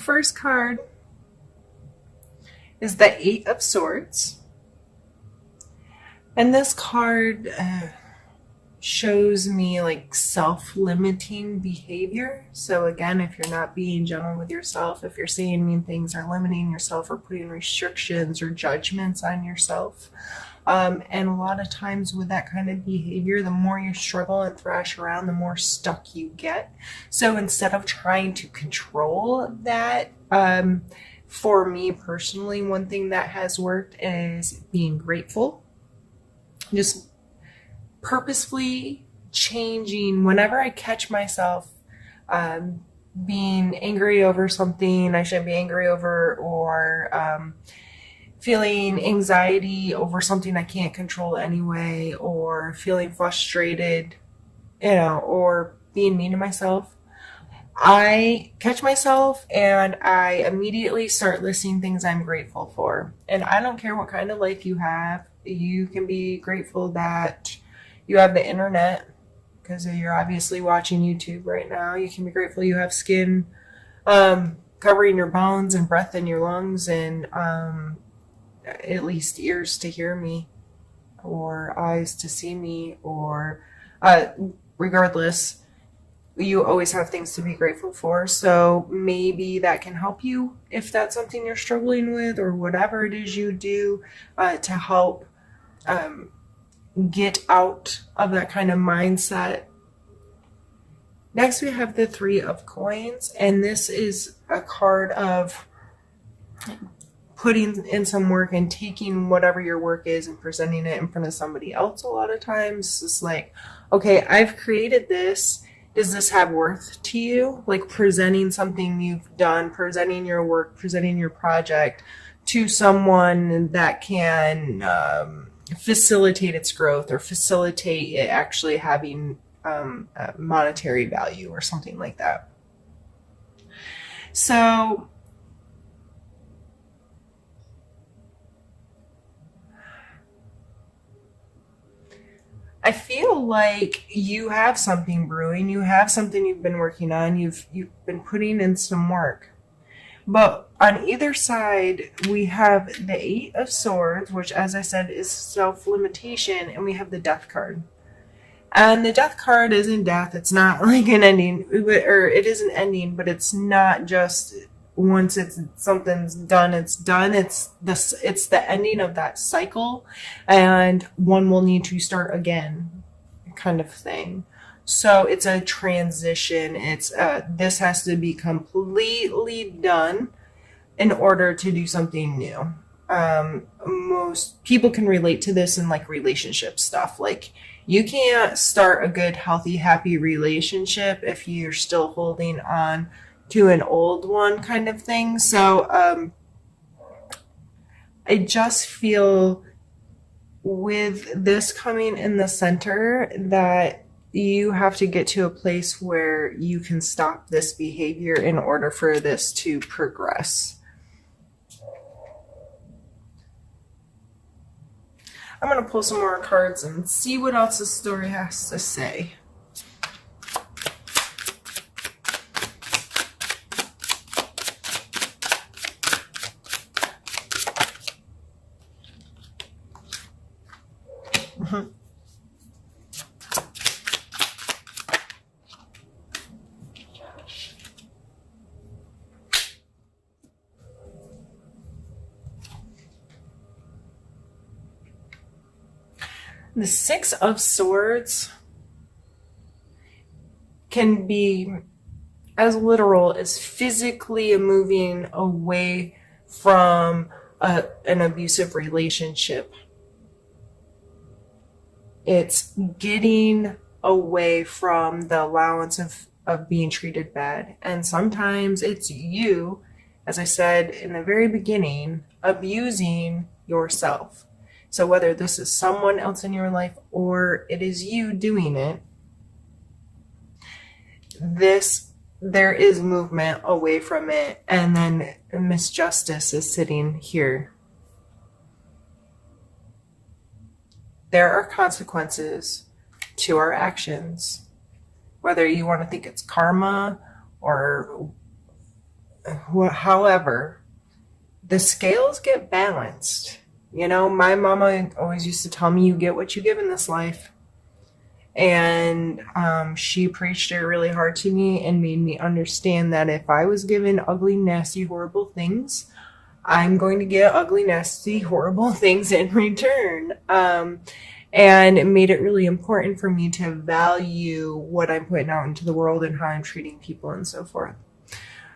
first card is the Eight of Swords. And this card shows me like self-limiting behavior. So again, if you're not being gentle with yourself, if you're saying mean things or limiting yourself or putting restrictions or judgments on yourself. And a lot of times with that kind of behavior, the more you struggle and thrash around, the more stuck you get. So instead of trying to control that, for me personally, one thing that has worked is being grateful. Just purposefully changing whenever I catch myself being angry over something I shouldn't be angry over, or feeling anxiety over something I can't control anyway, or feeling frustrated, or being mean to myself. I catch myself and I immediately start listing things I'm grateful for. And I don't care what kind of life you have. You can be grateful that you have the internet because you're obviously watching YouTube right now. You can be grateful you have skin covering your bones and breath in your lungs and at least ears to hear me or eyes to see me, or regardless, you always have things to be grateful for. So maybe that can help you if that's something you're struggling with, or whatever it is you do to help get out of that kind of mindset. Next, we have the Three of Coins, and this is a card of putting in some work and taking whatever your work is and presenting it in front of somebody else. A lot of times it's like, okay, I've created this. Does this have worth to you? Like presenting something you've done, presenting your work, presenting your project to someone that can facilitate its growth or facilitate it actually having monetary value or something like that. So I feel like you have something brewing. You have something you've been working on. You've been putting in some work. But on either side, we have the Eight of Swords, which, as I said, is self-limitation, and we have the Death card. And the Death card isn't death. It's not like an ending, or it is an ending, but it's not just once something's done, it's done. It's the ending of that cycle, and one will need to start again, kind of thing. So it's a transition. It's this has to be completely done in order to do something new. Most people can relate to this in like relationship stuff. Like you can't start a good, healthy, happy relationship if you're still holding on to an old one, kind of thing. So I just feel with this coming in the center that you have to get to a place where you can stop this behavior in order for this to progress. I'm going to pull some more cards and see what else the story has to say. The Six of Swords can be as literal as physically moving away from an abusive relationship. It's getting away from the allowance of being treated bad. And sometimes it's you, as I said in the very beginning, abusing yourself. So whether this is someone else in your life or it is you doing it, there is movement away from it. And then Miss Justice is sitting here. There are consequences to our actions, whether you want to think it's karma or However, the scales get balanced. You know, my mama always used to tell me, you get what you give in this life. And she preached it really hard to me and made me understand that if I was given ugly, nasty, horrible things, I'm going to get ugly, nasty, horrible things in return. And it made it really important for me to value what I'm putting out into the world and how I'm treating people and so forth.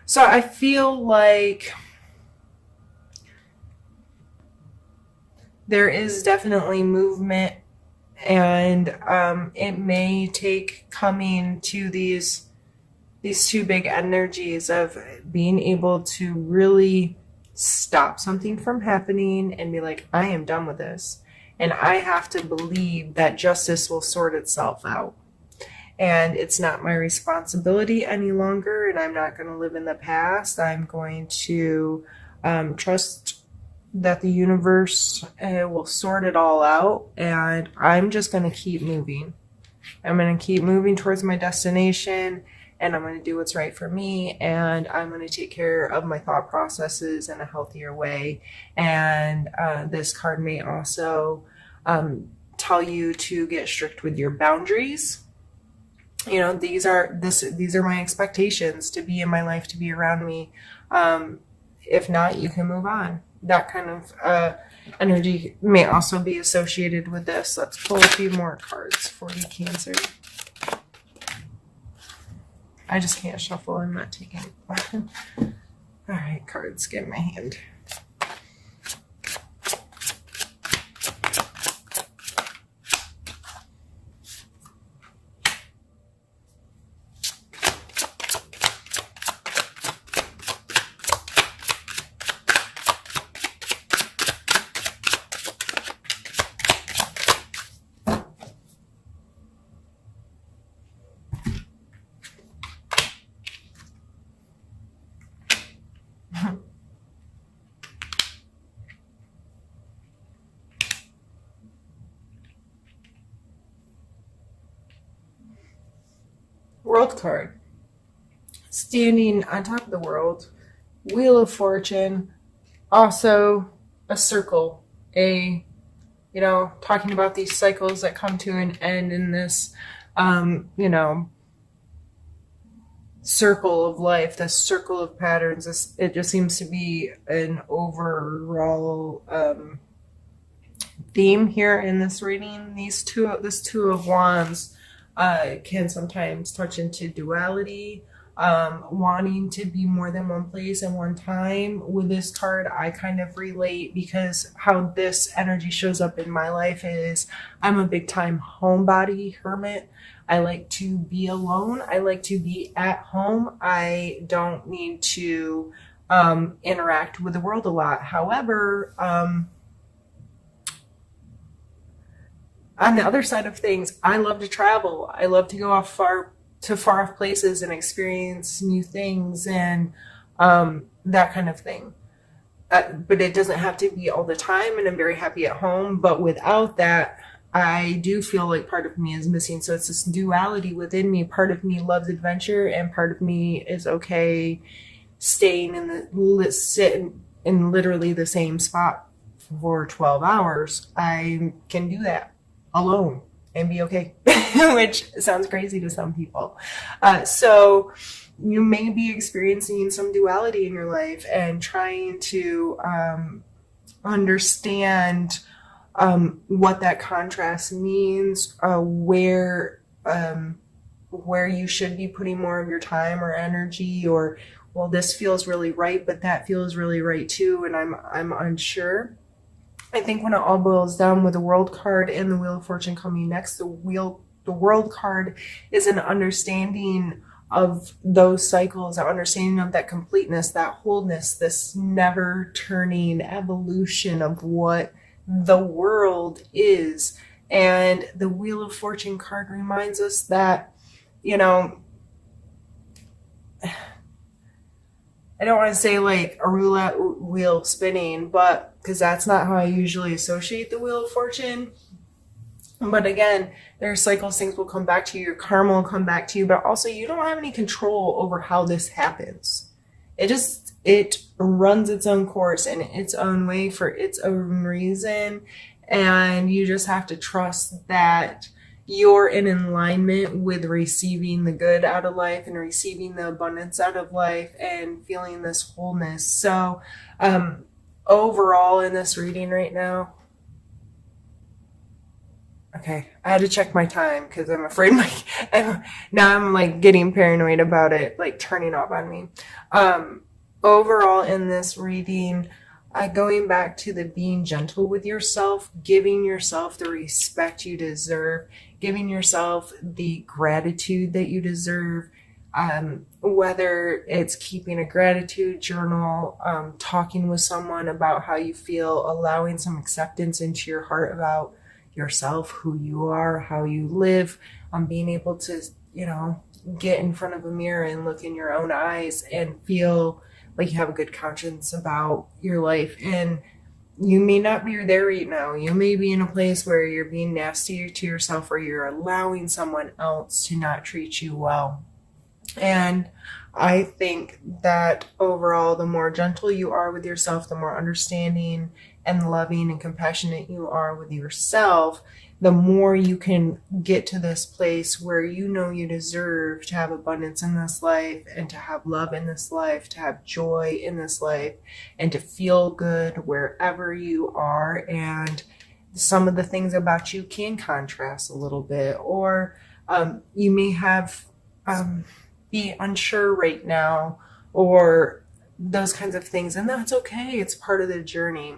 So I feel like there is definitely movement, and it may take coming to these two big energies of being able to really stop something from happening and be like, I am done with this. And I have to believe that justice will sort itself out. And it's not my responsibility any longer, and I'm not going to live in the past. I'm going to trust that the universe will sort it all out, and I'm just going to keep moving. I'm going to keep moving towards my destination, and I'm going to do what's right for me, and I'm going to take care of my thought processes in a healthier way. And this card may also tell you to get strict with your boundaries. You know, these are my expectations to be in my life, to be around me. If not, you can move on. That kind of energy may also be associated with this. Let's pull a few more cards for you, Cancer. I just can't shuffle. I'm not taking it. All right, cards, get in my hand. World card. Standing on top of the world, Wheel of Fortune, also a circle, talking about these cycles that come to an end in this, circle of life, this circle of patterns. It just seems to be an overall theme here in this reading. This Two of Wands can sometimes touch into duality, wanting to be more than one place at one time. With this card, I kind of relate, because how this energy shows up in my life is I'm a big time homebody, hermit. I like to be alone. I like to be at home. I don't need to interact with the world a lot. However, on the other side of things, I love to travel. I love to go far off places and experience new things and that kind of thing. But it doesn't have to be all the time, and I'm very happy at home. But without that, I do feel like part of me is missing. So it's this duality within me. Part of me loves adventure, and part of me is okay staying sitting in literally the same spot for 12 hours. I can do that alone and be okay, which sounds crazy to some people. So you may be experiencing some duality in your life and trying to understand what that contrast means, where you should be putting more of your time or energy, or, well, this feels really right, but that feels really right too, and I'm unsure. I think when it all boils down, with the World card and the Wheel of Fortune coming next, the World card is an understanding of those cycles, an understanding of that completeness, that wholeness, this never turning evolution of what the world is. And the Wheel of Fortune card reminds us that, I don't want to say like a roulette wheel spinning, but because that's not how I usually associate the Wheel of Fortune. But again, there are cycles, things will come back to you, your karma will come back to you, but also you don't have any control over how this happens. it runs its own course in its own way for its own reason. And you just have to trust that you're in alignment with receiving the good out of life and receiving the abundance out of life and feeling this wholeness. So, overall in this reading right now, okay, I had to check my time because I'm afraid now I'm like getting paranoid about it, like turning off on me. Overall in this reading, going back to the being gentle with yourself, giving yourself the respect you deserve, giving yourself the gratitude that you deserve, whether it's keeping a gratitude journal, talking with someone about how you feel, allowing some acceptance into your heart about yourself, who you are, how you live, being able to, get in front of a mirror and look in your own eyes and feel like you have a good conscience about your life. And you may not be there right now. You may be in a place where you're being nasty to yourself, or you're allowing someone else to not treat you well. And I think that overall, the more gentle you are with yourself, the more understanding and loving and compassionate you are with yourself, the more you can get to this place where you know you deserve to have abundance in this life, and to have love in this life, to have joy in this life, and to feel good wherever you are. And some of the things about you can contrast a little bit, or you may have be unsure right now, or those kinds of things, and that's okay. It's part of the journey.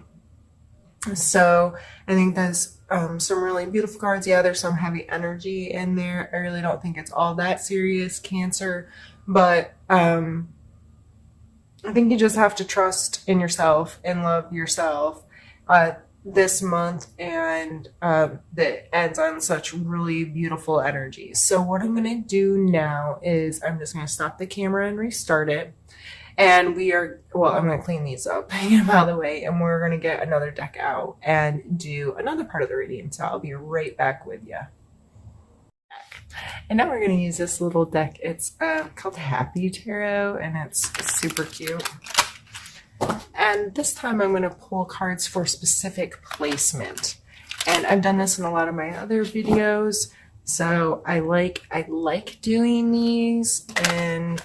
So I think that's some really beautiful cards. Yeah, there's some heavy energy in there. I really don't think it's all that serious, Cancer, but I think you just have to trust in yourself and love yourself this month, and that ends on such really beautiful energy. So what I'm going to do now is I'm just going to stop the camera and restart it. And I'm going to clean these up, get them out of the way, and we're going to get another deck out and do another part of the reading. So I'll be right back with you. And now we're going to use this little deck. It's called Happy Tarot, and it's super cute. And this time I'm going to pull cards for specific placement. And I've done this in a lot of my other videos. So I like doing these, and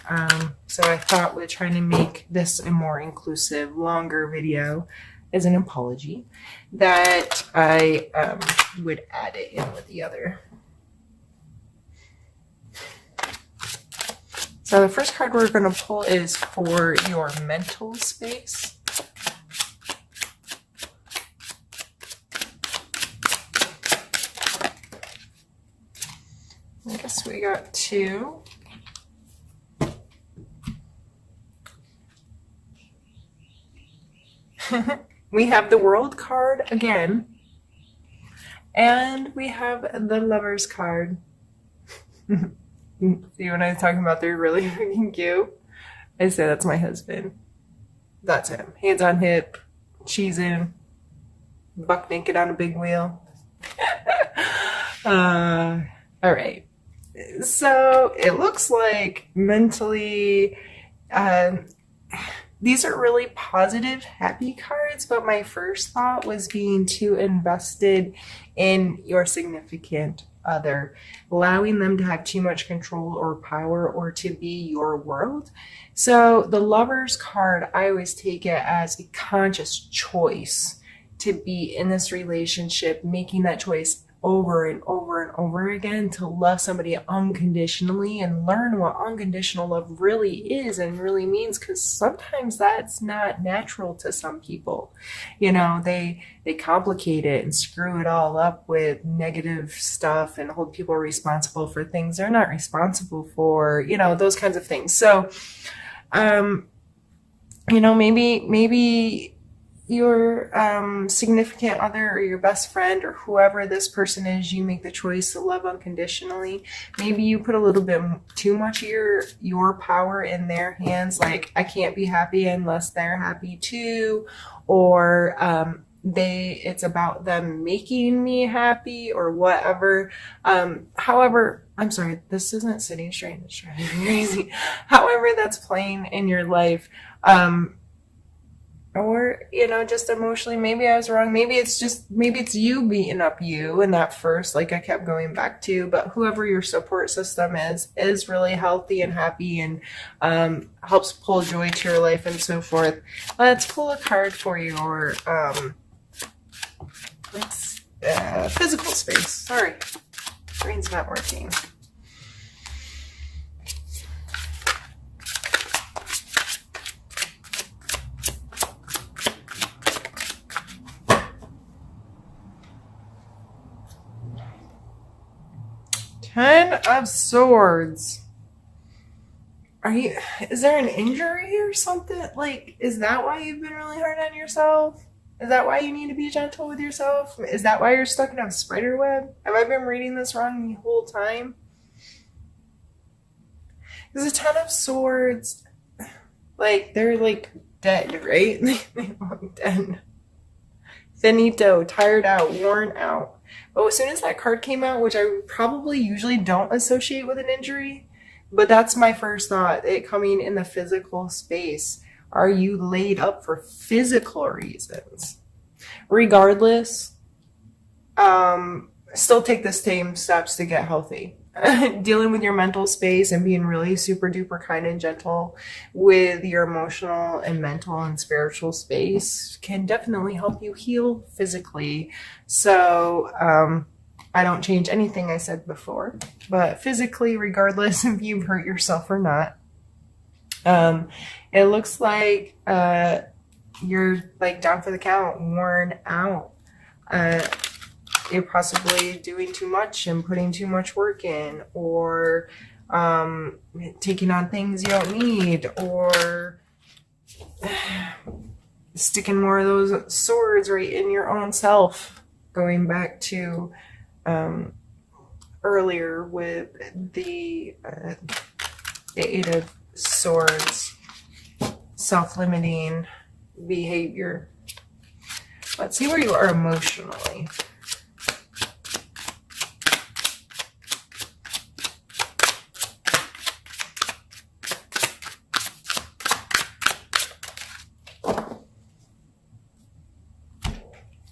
so I thought with trying to make this a more inclusive, longer video as an apology, that I would add it in with the other. So the first card we're going to pull is for your mental space. I guess we got two. We have the World card again, and we have the Lovers card. See what I was talking about? They're really freaking cute. I say that's my husband. That's him. Hands on hip, cheesing, buck naked on a big wheel. All right. So it looks like mentally, these are really positive, happy cards, but my first thought was being too invested in your significant other, allowing them to have too much control or power, or to be your world. So the Lovers card, I always take it as a conscious choice to be in this relationship, making that choice over and over and over again to love somebody unconditionally and learn what unconditional love really is and really means, because sometimes that's not natural to some people. They complicate it and screw it all up with negative stuff and hold people responsible for things they're not responsible for, those kinds of things. So maybe your significant other or your best friend or whoever this person is, you make the choice to love unconditionally. Maybe you put a little bit too much of your power in their hands, like I can't be happy unless they're happy too, or it's about them making me happy or whatever. However, I'm sorry, this isn't sitting straight, it's driving me crazy. However, that's playing in your life. Or, just emotionally, maybe I was wrong. Maybe it's you beating up you in that first, like I kept going back to, but whoever your support system is really healthy and happy and helps pull joy to your life and so forth. Let's pull a card for you, or let's physical space. Sorry, brain's not working. Ten of Swords. Is there an injury or something? Like, is that why you've been really hard on yourself? Is that why you need to be gentle with yourself? Is that why you're stuck in a spider web? Have I been reading this wrong the whole time? Because the Ten of Swords, like, they're like dead, right? They look dead. Finito, tired out, worn out. But as soon as that card came out, which I probably usually don't associate with an injury, but that's my first thought, it coming in the physical space. Are you laid up for physical reasons? Regardless, still take the same steps to get healthy. Dealing with your mental space and being really super duper kind and gentle with your emotional and mental and spiritual space can definitely help you heal physically. So I don't change anything I said before, but physically, regardless if you've hurt yourself or not, it looks like you're like down for the count, worn out. You're possibly doing too much and putting too much work in, or taking on things you don't need, or sticking more of those swords right in your own self. Going back to earlier with the Eight of Swords, self-limiting behavior. Let's see where you are emotionally.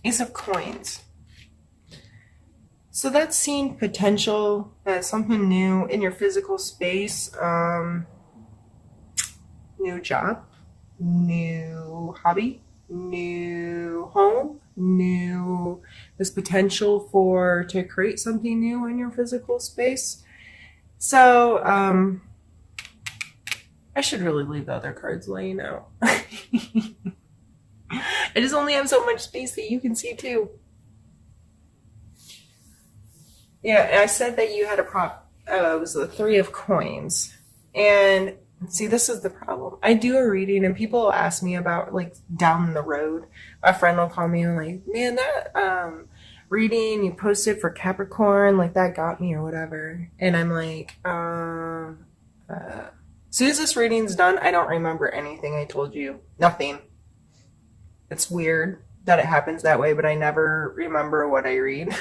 Ace of Coins. So that's seeing potential as something new in your physical space. New job, new hobby, new home, this potential to create something new in your physical space. So I should really leave the other cards laying out. I just only have so much space that you can see too. Yeah, and I said that you had a it was the Three of Coins. And see, this is the problem. I do a reading and people ask me about, like, down the road. A friend will call me and like, man, that reading you posted for Capricorn, like, that got me or whatever. And I'm like, as soon as this reading's done, I don't remember anything I told you. Nothing. It's weird that it happens that way, but I never remember what I read.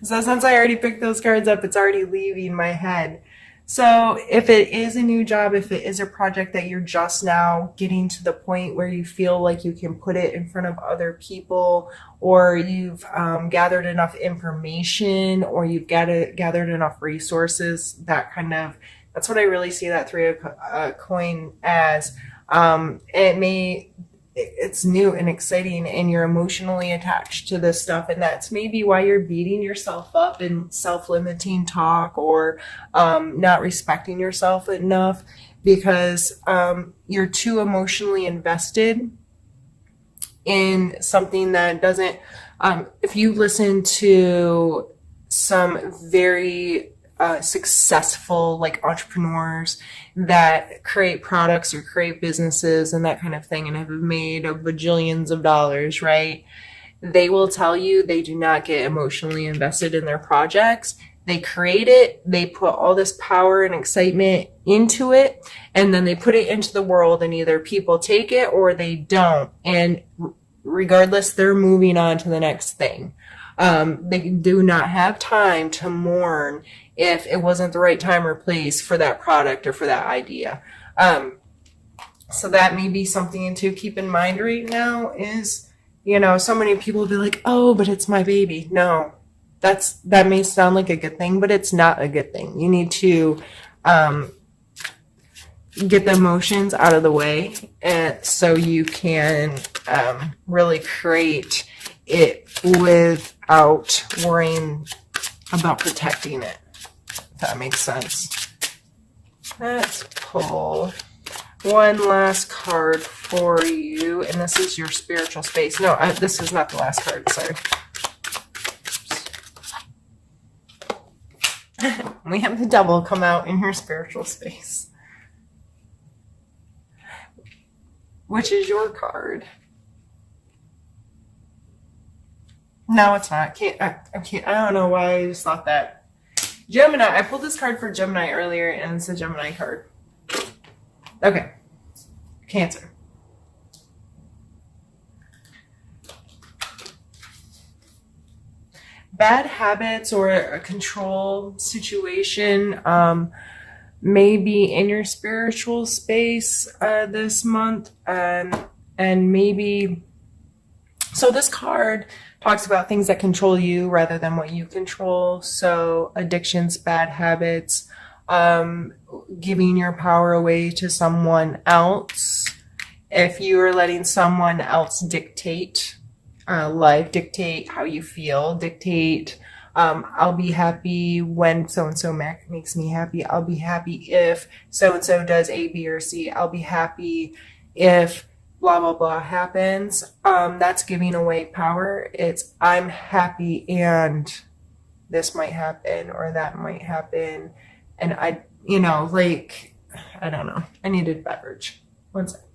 So since I already picked those cards up, it's already leaving my head. So if it is a new job, if it is a project that you're just now getting to the point where you feel like you can put it in front of other people, or you've gathered enough information, or you've gathered enough resources, that's what I really see that Three of Coin as. It's new and exciting and you're emotionally attached to this stuff, and that's maybe why you're beating yourself up in self-limiting talk, or not respecting yourself enough, because you're too emotionally invested in something that doesn't if you listen to some very successful, like, entrepreneurs that create products or create businesses and that kind of thing and have made bajillions of dollars, right? They will tell you they do not get emotionally invested in their projects. They create it, they put all this power and excitement into it, and then they put it into the world, and either people take it or they don't. And regardless, they're moving on to the next thing. They do not have time to mourn if it wasn't the right time or place for that product or for that idea. So that may be something to keep in mind right now is, so many people will be like, oh, but it's my baby. No, that may sound like a good thing, but it's not a good thing. You need to get the emotions out of the way, and so you can really create it without worrying about protecting it, if that makes sense. Let's pull one last card for you, and this is your spiritual space. No, this is not the last card, sorry. We have the devil come out in your spiritual space, which is your card. No, it's not. I can't. I don't know why I just thought that. Gemini. I pulled this card for Gemini earlier, and it's a Gemini card. Okay. Cancer. Bad habits or a control situation may be in your spiritual space this month, and maybe. So this card talks about things that control you rather than what you control. So addictions, bad habits, giving your power away to someone else. If you are letting someone else dictate life, dictate how you feel, dictate, I'll be happy when so-and-so makes me happy. I'll be happy if so-and-so does A, B, or C. I'll be happy if blah, blah, blah happens. That's giving away power. It's I'm happy and this might happen or that might happen. And I don't know. I needed beverage. One second.